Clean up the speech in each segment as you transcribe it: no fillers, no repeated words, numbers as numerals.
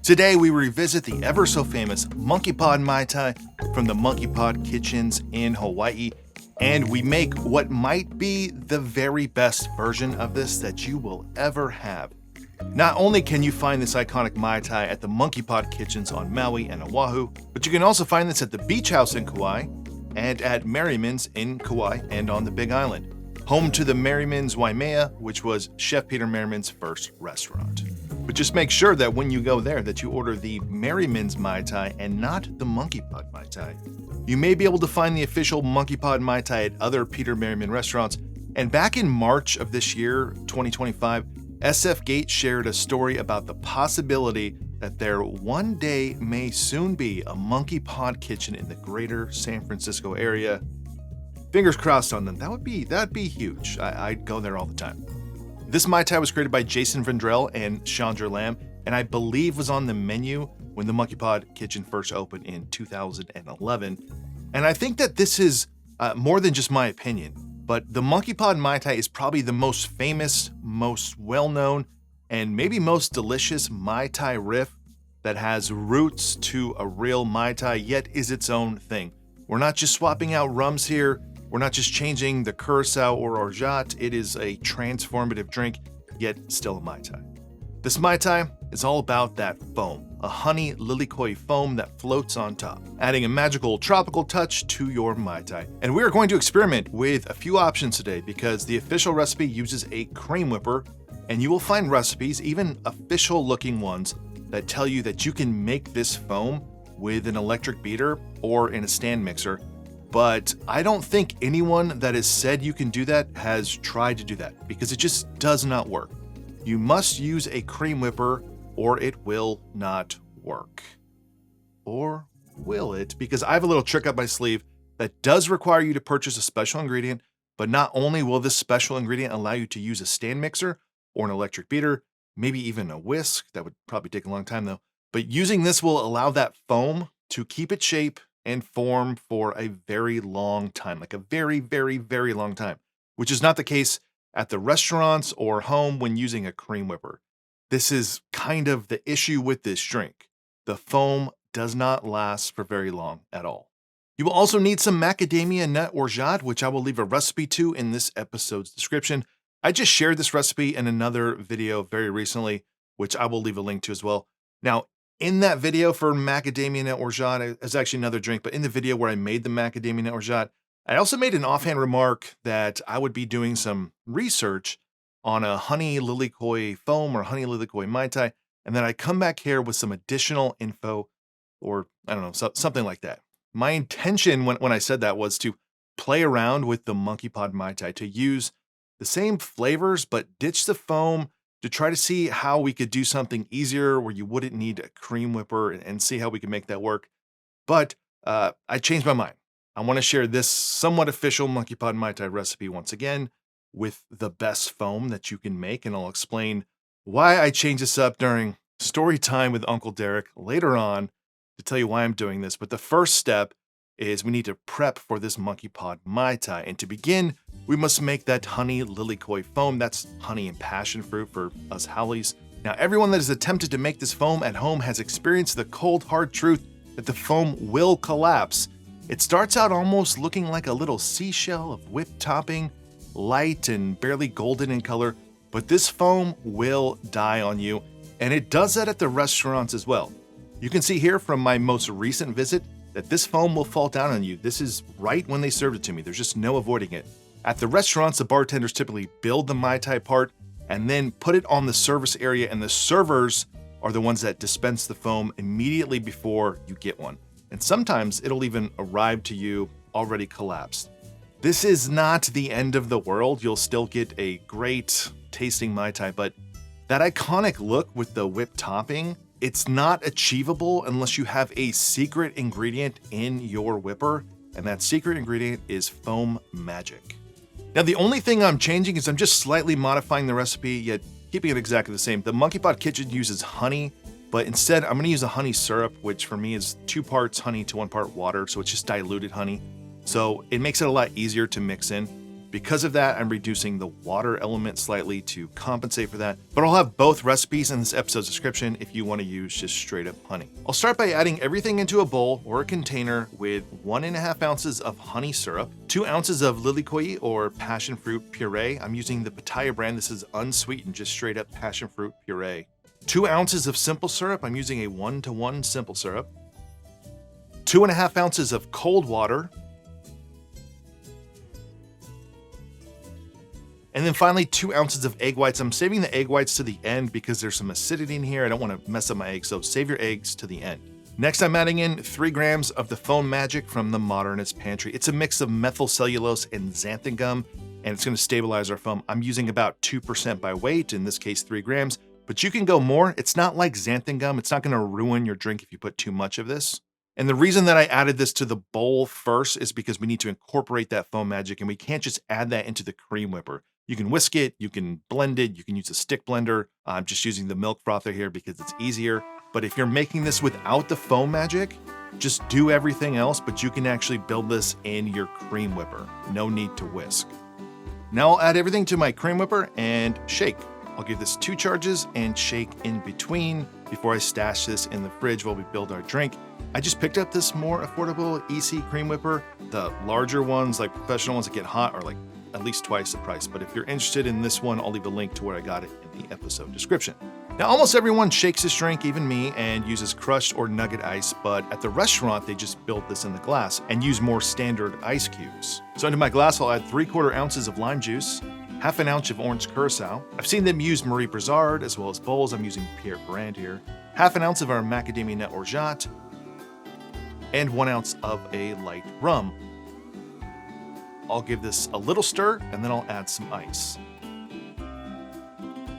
Today we revisit the ever so famous Monkeypod Mai Tai from the Monkeypod Kitchens in Hawaii, and we make what might be the very best version of this that you will ever have. Not only can you find this iconic Mai Tai at the Monkeypod Kitchens on Maui and Oahu, but you can also find this at the Beach House in Kauai and at Merriman's in Kauai and on the Big Island, home to the Merriman's Waimea, which was Chef Peter Merriman's first restaurant. But just make sure that when you go there that you order the Merriman's Mai Tai and not the Monkeypod Mai Tai. You may be able to find the official Monkeypod Mai Tai at other Peter Merriman restaurants, and back in March of this year, 2025, SF Gate shared a story about the possibility that there one day may soon be a Monkeypod Kitchen in the greater San Francisco area. Fingers crossed on them. That'd be huge. I'd go there all the time. This Mai Tai was created by Jason Vendrell and Chandra, and I believe was on the menu when the Monkeypod Kitchen first opened in 2011. And I think that this is more than just my opinion, but the Monkeypod Mai Tai is probably the most famous, most well-known, and maybe most delicious Mai Tai riff that has roots to a real Mai Tai, yet is its own thing. We're not just swapping out rums here. We're not just changing the curacao or orgeat. It is a transformative drink, yet still a Mai Tai. This Mai Tai is all about that foam, a Honey Lilikoi Foam that floats on top, adding a magical tropical touch to your Mai Tai. And we are going to experiment with a few options today because the official recipe uses a cream whipper, and you will find recipes, even official looking ones, that tell you that you can make this foam with an electric beater or in a stand mixer. But I don't think anyone that has said you can do that has tried to do that because it just does not work. You must use a cream whipper or it will not work. Or will it? Because I have a little trick up my sleeve that does require you to purchase a special ingredient, but not only will this special ingredient allow you to use a stand mixer or an electric beater, maybe even a whisk, that would probably take a long time though, but using this will allow that foam to keep its shape and form for a very long time, like a very, very, very long time, which is not the case at the restaurants or home when using a cream whipper. This is kind of the issue with this drink. The foam does not last for very long at all. You will also need some macadamia nut orgeat, which I will leave a recipe to in this episode's description. I just shared this recipe in another video very recently, which I will leave a link to as well. Now, in that video for macadamia nut orgeat, it's actually another drink, but in the video where I made the macadamia nut orgeat, I also made an offhand remark that I would be doing some research on a Honey Lilikoi Foam or Honey Lilikoi Mai Tai, and then I come back here with some additional info, or I don't know, something like that. My intention when I said that was to play around with the Monkeypod Mai Tai, to use the same flavors, but ditch the foam, to try to see how we could do something easier where you wouldn't need a cream whipper and see how we can make that work. But I changed my mind. I want to share this somewhat official Monkeypod Mai Tai recipe once again with the best foam that you can make, and I'll explain why I changed this up during story time with Uncle Derek later on to tell you why I'm doing this. But the first step is we need to prep for this Monkeypod Mai Tai. And to begin, we must make that Honey Lilikoi Foam. That's honey and passion fruit for us Howleys. Now, everyone that has attempted to make this foam at home has experienced the cold, hard truth that the foam will collapse. It starts out almost looking like a little seashell of whipped topping, light and barely golden in color, but this foam will die on you, and it does that at the restaurants as well. You can see here from my most recent visit that this foam will fall down on you. This is right when they served it to me. There's just no avoiding it. At the restaurants, the bartenders typically build the Mai Tai part and then put it on the service area, and the servers are the ones that dispense the foam immediately before you get one. And sometimes it'll even arrive to you already collapsed. This is not the end of the world. You'll still get a great tasting Mai Tai, but that iconic look with the whipped topping, it's not achievable unless you have a secret ingredient in your whipper, and that secret ingredient is foam magic. Now, the only thing I'm changing is I'm just slightly modifying the recipe, yet keeping it exactly the same. The Monkeypod Kitchen uses honey, but instead I'm going to use a honey syrup, which for me is 2 parts honey to 1 part water, so it's just diluted honey. So it makes it a lot easier to mix in. Because of that, I'm reducing the water element slightly to compensate for that, but I'll have both recipes in this episode's description if you want to use just straight up honey. I'll start by adding everything into a bowl or a container with 1.5 ounces of honey syrup, 2 ounces of Lilikoi or passion fruit puree. I'm using the Pitaya brand. This is unsweetened, just straight up passion fruit puree. 2 ounces of simple syrup. I'm using a 1-to-1 simple syrup. 2.5 ounces of cold water. And then finally, 2 ounces of egg whites. I'm saving the egg whites to the end because there's some acidity in here. I don't want to mess up my eggs, so save your eggs to the end. Next, I'm adding in 3 grams of the Foam Magic from the Modernist Pantry. It's a mix of methyl cellulose and xanthan gum, and it's going to stabilize our foam. I'm using about 2% by weight, in this case 3 grams, but you can go more. It's not like xanthan gum. It's not going to ruin your drink if you put too much of this. And the reason that I added this to the bowl first is because we need to incorporate that Foam Magic, and we can't just add that into the cream whipper. You can whisk it, you can blend it, you can use a stick blender. I'm just using the milk frother here because it's easier. But if you're making this without the Foam Magic, just do everything else, but you can actually build this in your cream whipper. No need to whisk. Now I'll add everything to my cream whipper and shake. I'll give this 2 charges and shake in between before I stash this in the fridge while we build our drink. I just picked up this more affordable EC cream whipper. The larger ones, like professional ones that get hot, are like at least twice the price. But if you're interested in this one, I'll leave a link to where I got it in the episode description. Now, almost everyone shakes this drink, even me, and uses crushed or nugget ice, but at the restaurant, they just build this in the glass and use more standard ice cubes. So into my glass, I'll add 3/4 ounces of lime juice, 1/2 ounce of orange curacao. I've seen them use Marie Brizard as well as bowls. I'm using Pierre brand here. 1/2 ounce of our macadamia nut orgeat, and 1 ounce of a light rum. I'll give this a little stir, and then I'll add some ice.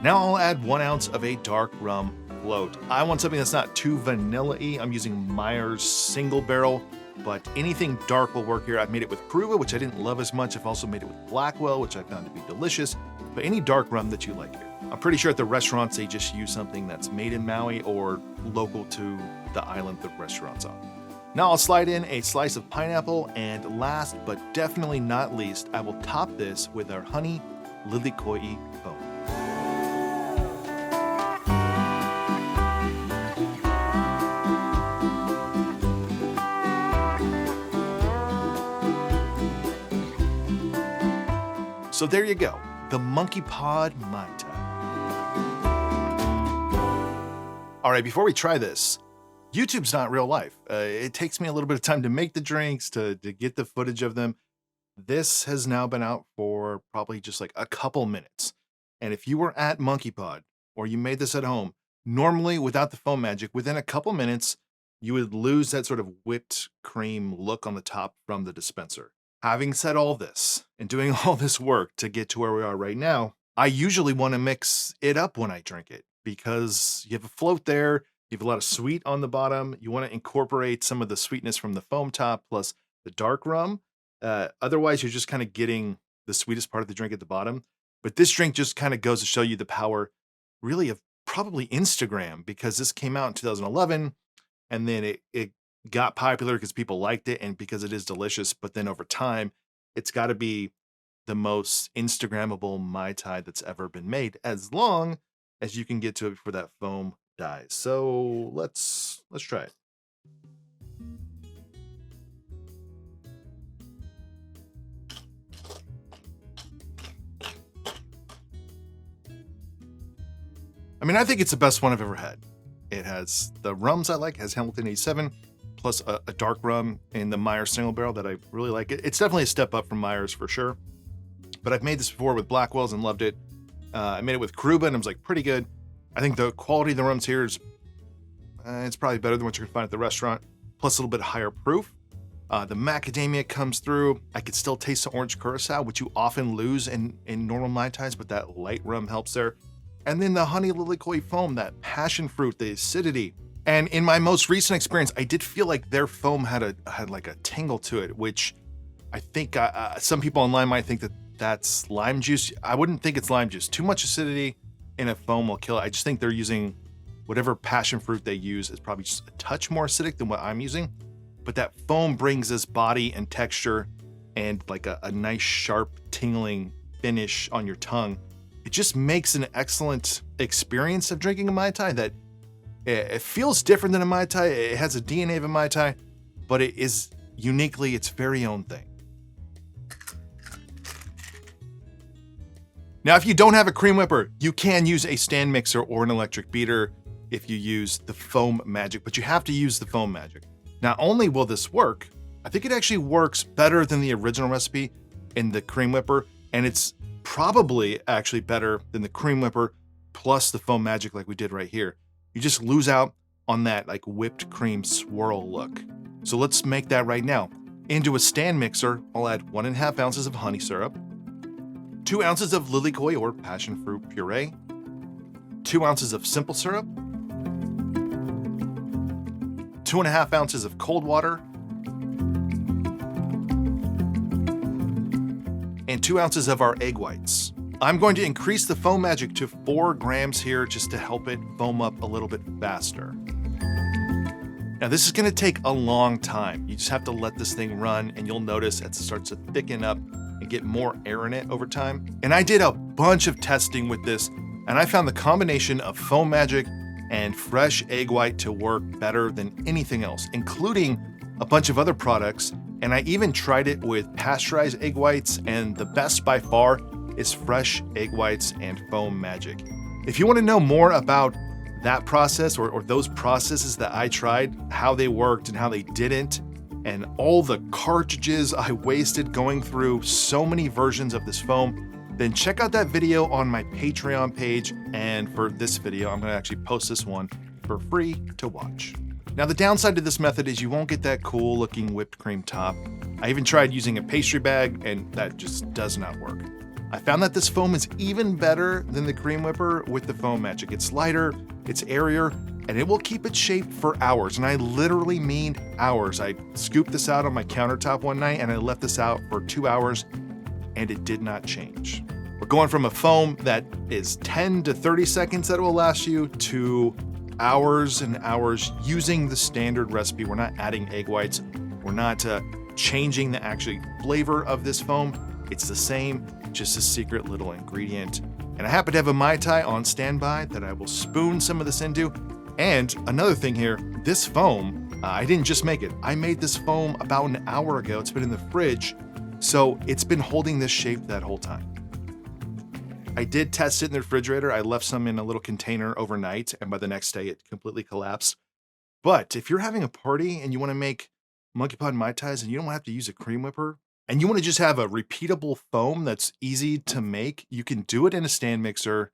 Now I'll add 1 ounce of a dark rum float. I want something that's not too vanilla-y. I'm using Myers single barrel, but anything dark will work here. I've made it with Kruva, which I didn't love as much. I've also made it with Blackwell, which I found to be delicious, but any dark rum that you like here. I'm pretty sure at the restaurants, they just use something that's made in Maui or local to the island the restaurant's on. Now I'll slide in a slice of pineapple, and last but definitely not least, I will top this with our Honey Lilikoi Foam. So there you go, the Monkeypod Mai Tai. All right, before we try this, YouTube's not real life. It takes me a little bit of time to make the drinks, to get the footage of them. This has now been out for probably just like a couple minutes. And if you were at Monkeypod or you made this at home, normally without the Foam Magic, within a couple minutes, you would lose that sort of whipped cream look on the top from the dispenser. Having said all this and doing all this work to get to where we are right now, I usually want to mix it up when I drink it because you have a float there. You have a lot of sweet on the bottom. You want to incorporate some of the sweetness from the foam top plus the dark rum. Otherwise, you're just kind of getting the sweetest part of the drink at the bottom. But this drink just kind of goes to show you the power, really, of probably Instagram, because this came out in 2011, and then it got popular because people liked it and because it is delicious. But then over time, it's got to be the most Instagrammable Mai Tai that's ever been made, as long as you can get to it before that foam dies. So let's try it. I mean, I think it's the best one I've ever had. It has the rums I like. It has Hamilton 87 plus a dark rum in the Myers single barrel that I really like. It's definitely a step up from Myers for sure. But I've made this before with Blackwells and loved it. I made it with Kruba and it was like pretty good. I think the quality of the rums here is it's probably better than what you can find at the restaurant, plus a little bit higher proof. The macadamia comes through. I could still taste the orange curacao, which you often lose in normal Mai Tais, but that light rum helps there. And then the Honey Lilikoi Foam, that passion fruit, the acidity. And in my most recent experience, I did feel like their foam had like a tingle to it, which I think some people online might think that that's lime juice. I wouldn't think it's lime juice. Too much acidity in a foam will kill it. I just think they're using whatever passion fruit they use is probably just a touch more acidic than what I'm using. But that foam brings this body and texture and like a nice sharp tingling finish on your tongue. It just makes an excellent experience of drinking a Mai Tai that it feels different than a Mai Tai. It has a DNA of a Mai Tai, but it is uniquely its very own thing. Now, if you don't have a cream whipper, you can use a stand mixer or an electric beater if you use the Foam Magic, but you have to use the Foam Magic. Not only will this work, I think it actually works better than the original recipe in the cream whipper, and it's probably actually better than the cream whipper plus the Foam Magic like we did right here. You just lose out on that like whipped cream swirl look. So let's make that right now. Into a stand mixer, I'll add 1.5 ounces of honey syrup, 2 ounces of Lilikoi or passion fruit puree, 2 ounces of simple syrup, 2.5 ounces of cold water, and 2 ounces of our egg whites. I'm going to increase the Foam Magic to 4 grams here just to help it foam up a little bit faster. Now this is gonna take a long time. You just have to let this thing run and you'll notice as it starts to thicken up and get more air in it over time. And I did a bunch of testing with this and I found the combination of Foam Magic and fresh egg white to work better than anything else, including a bunch of other products. And I even tried it with pasteurized egg whites, and the best by far is fresh egg whites and Foam Magic. If you want to know more about that process or those processes that I tried, how they worked and how they didn't, and all the cartridges I wasted going through so many versions of this foam, then check out that video on my Patreon page. And for this video, I'm gonna actually post this one for free to watch. Now the downside to this method is you won't get that cool looking whipped cream top. I even tried using a pastry bag and that just does not work. I found that this foam is even better than the cream whipper with the Foam Magic. It's lighter, it's airier, and it will keep its shape for hours. And I literally mean hours. I scooped this out on my countertop one night and I left this out for 2 hours and it did not change. We're going from a foam that is 10 to 30 seconds that will last you to hours and hours using the standard recipe. We're not adding egg whites. We're not changing the actual flavor of this foam. It's the same, just a secret little ingredient. And I happen to have a Mai Tai on standby that I will spoon some of this into. And another thing here, this foam, I didn't just make it. I made this foam about an hour ago. It's been in the fridge. So it's been holding this shape that whole time. I did test it in the refrigerator. I left some in a little container overnight, and by the next day it completely collapsed. But if you're having a party and you want to make Monkeypod Mai Tais and you don't have to use a cream whipper, and you want to just have a repeatable foam that's easy to make, you can do it in a stand mixer.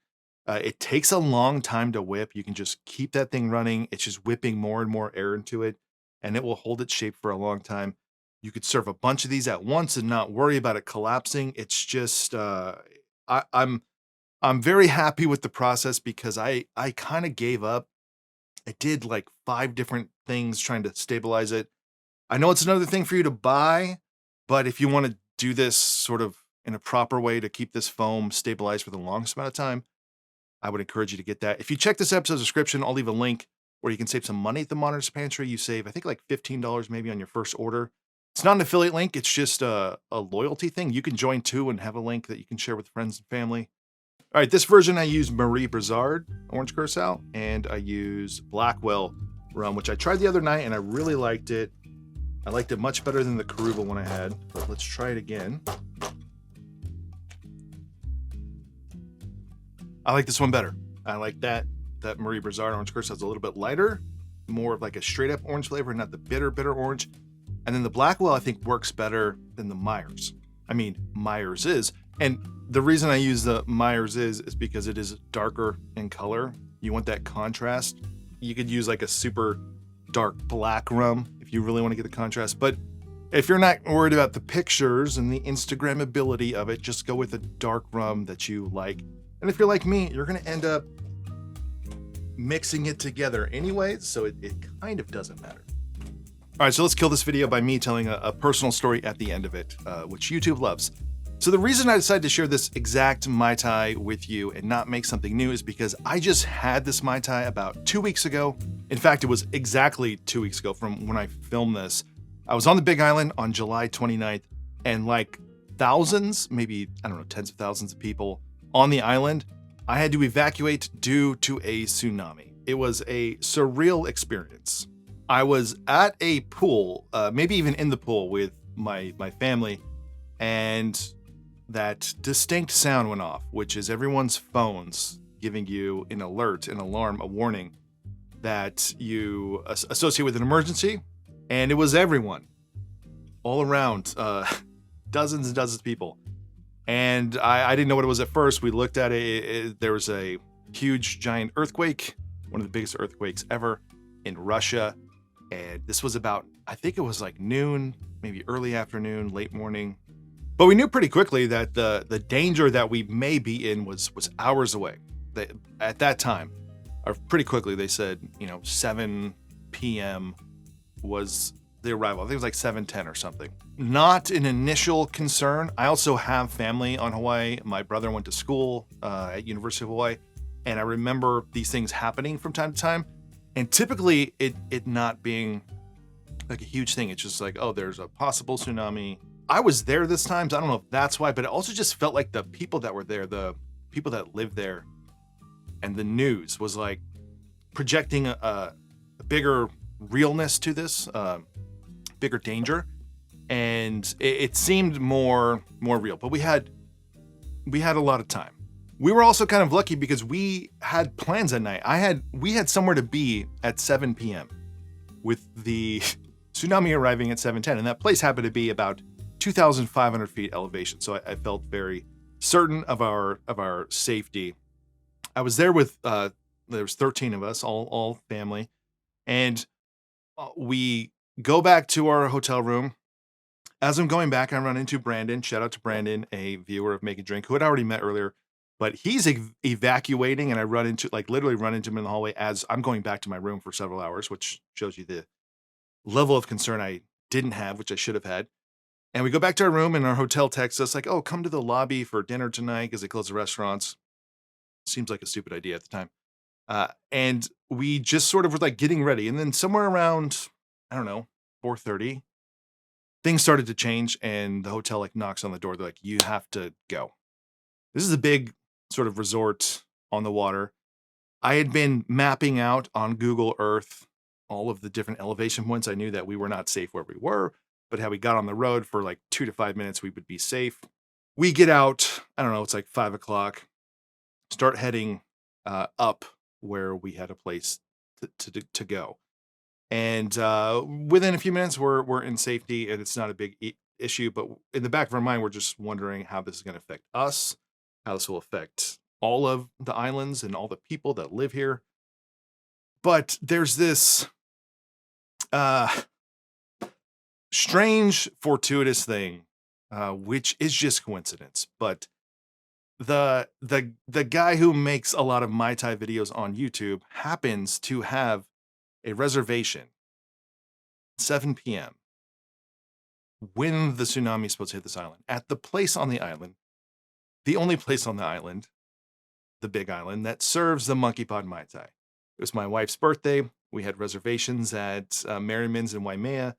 It takes a long time to whip. You can just keep that thing running. It's just whipping more and more air into it, and it will hold its shape for a long time. You could serve a bunch of these at once and not worry about it collapsing. It's just, I'm very happy with the process because I kind of gave up. I did like 5 different things trying to stabilize it. I know it's another thing for you to buy, but if you want to do this sort of in a proper way to keep this foam stabilized for the longest amount of time, I would encourage you to get that. If you check this episode's description, I'll leave a link where you can save some money at the Monitor's Pantry. You save, I think, like $15 maybe on your first order. It's not an affiliate link. It's just a loyalty thing. You can join too and have a link that you can share with friends and family. All right, this version I use Marie Brizard Orange Curacao, and I use Blackwell rum, which I tried the other night and I really liked it. I liked it much better than the Karuba one I had, but let's try it again. I like this one better. I like that Marie Brizard Orange Curacao is a little bit lighter, more of like a straight up orange flavor, not the bitter orange. And then the Blackwell I think works better than the Myers. I mean, Myers is. And the reason I use the Myers is because it is darker in color. You want that contrast. You could use like a super dark black rum if you really want to get the contrast. But if you're not worried about the pictures and the Instagrammability of it, just go with a dark rum that you like. And if you're like me, you're going to end up mixing it together anyway, so it kind of doesn't matter. All right, so let's kill this video by me telling a personal story at the end of it, which YouTube loves. So the reason I decided to share this exact Mai Tai with you and not make something new is because I just had this Mai Tai about 2 weeks ago. In fact, it was exactly 2 weeks ago from when I filmed this. I was on the Big Island on July 29th, and like thousands, maybe, I don't know, tens of thousands of people on the island, I had to evacuate due to a tsunami. It was a surreal experience. I was at a pool, maybe even in the pool with my family, and that distinct sound went off, which is everyone's phones giving you an alert, an alarm, a warning that you associate with an emergency. And it was everyone all around, dozens and dozens of people. And I didn't know what it was at first. We looked at it. There was a huge, giant earthquake, one of the biggest earthquakes ever in Russia. And this was about, I think it was like noon, maybe early afternoon, late morning. But we knew pretty quickly that the danger that we may be in was hours away. At that time, or pretty quickly, they said, 7 p.m. was the arrival. I think it was like 7:10 or something. Not an initial concern. I also have family on Hawaii. My brother went to school at University of Hawaii, and I remember these things happening from time to time. And typically, it not being like a huge thing. It's just like, oh, there's a possible tsunami. I was there this time, so I don't know if that's why, but it also just felt like the people that were there, the people that lived there, and the news was like projecting a bigger realness to this, bigger danger, and it seemed more real. But we had a lot of time. We were also kind of lucky because we had plans at night. We had somewhere to be at 7 p.m. with the tsunami arriving at 7:10, and that place happened to be about 2,500 feet elevation. So I felt very certain of our safety. I was there with there was 13 of us, all family, and we go back to our hotel room. As I'm going back, I run into Brandon. Shout out to Brandon, a viewer of MakeAndDrink, who had already met earlier. But he's evacuating, and I literally run into him in the hallway as I'm going back to my room for several hours, which shows you the level of concern I didn't have, which I should have had. And we go back to our room, and our hotel texts us like, oh, come to the lobby for dinner tonight because they close the restaurants. Seems like a stupid idea at the time. And we just sort of were like getting ready. And then somewhere around, I don't know, 4:30, things started to change, and the hotel like knocks on the door. They're like, you have to go. This is a big sort of resort on the water. I had been mapping out on Google Earth all of the different elevation points. I knew that we were not safe where we were, but had we got on the road for like 2 to 5 minutes, we would be safe. We get out, I don't know, it's like 5 o'clock, start heading up where we had a place to go. And within a few minutes, we're in safety, and it's not a big issue. But in the back of our mind, we're just wondering how this is going to affect us, how this will affect all of the islands and all the people that live here. But there's this strange, fortuitous thing, which is just coincidence. But the guy who makes a lot of Mai Tai videos on YouTube happens to have a reservation 7 p.m. when the tsunami is supposed to hit this island, at the place on the island, the only place on the island, the big island, that serves the Monkeypod Mai Tai. It was my wife's birthday. We had reservations at Merriman's in Waimea.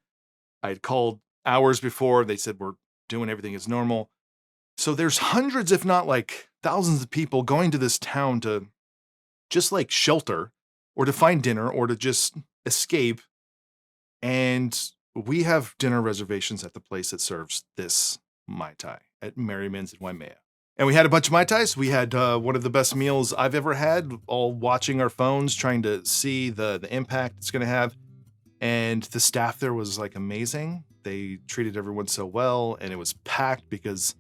I had called hours before. They said, we're doing everything as normal. So there's hundreds, if not like thousands of people going to this town to just like shelter or to find dinner or to just escape. And we have dinner reservations at the place that serves this Mai Tai at Merriman's in Waimea. And we had a bunch of Mai Tais. We had one of the best meals I've ever had, all watching our phones, trying to see the impact it's going to have. And the staff there was like amazing. They treated everyone so well, and it was packed because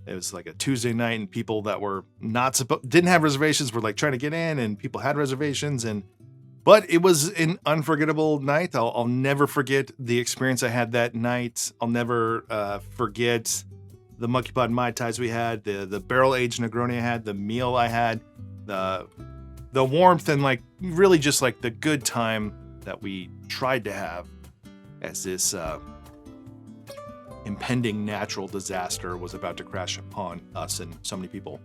it was like a Tuesday night, and people that were didn't have reservations were like trying to get in, and people had reservations. But it was an unforgettable night. I'll never forget the experience I had that night. I'll never forget the Monkeypod Mai Tais we had, the barrel-aged Negroni I had, the meal I had, the warmth, and like really just like the good time that we tried to have as this impending natural disaster was about to crash upon us and so many people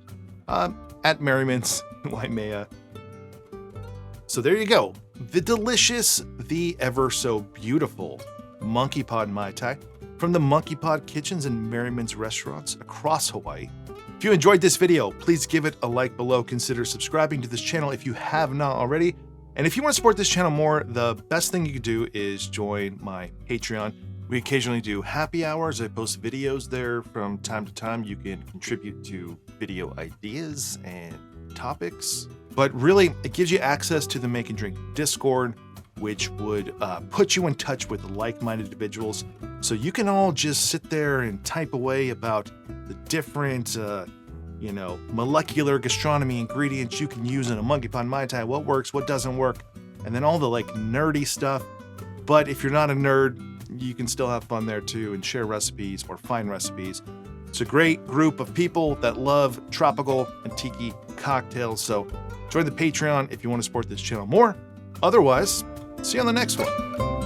at Merriman's in Waimea. So there you go. The delicious, the ever so beautiful Monkeypod Mai Tai. from the Monkeypod Kitchens and Merriman's restaurants across Hawaii. If you enjoyed this video, please give it a like below. Consider subscribing to this channel if you have not already. And if you want to support this channel more, the best thing you can do is join my Patreon. We occasionally do happy hours. I post videos there from time to time. You can contribute to video ideas and topics. But really, it gives you access to the Make and Drink Discord, which would put you in touch with like-minded individuals. So you can all just sit there and type away about the different, molecular gastronomy ingredients you can use in a Monkeypod Mai Tai, what works, what doesn't work, and then all the nerdy stuff. But if you're not a nerd, you can still have fun there too and share recipes or find recipes. It's a great group of people that love tropical and tiki cocktails. So join the Patreon if you want to support this channel more. Otherwise, see you on the next one.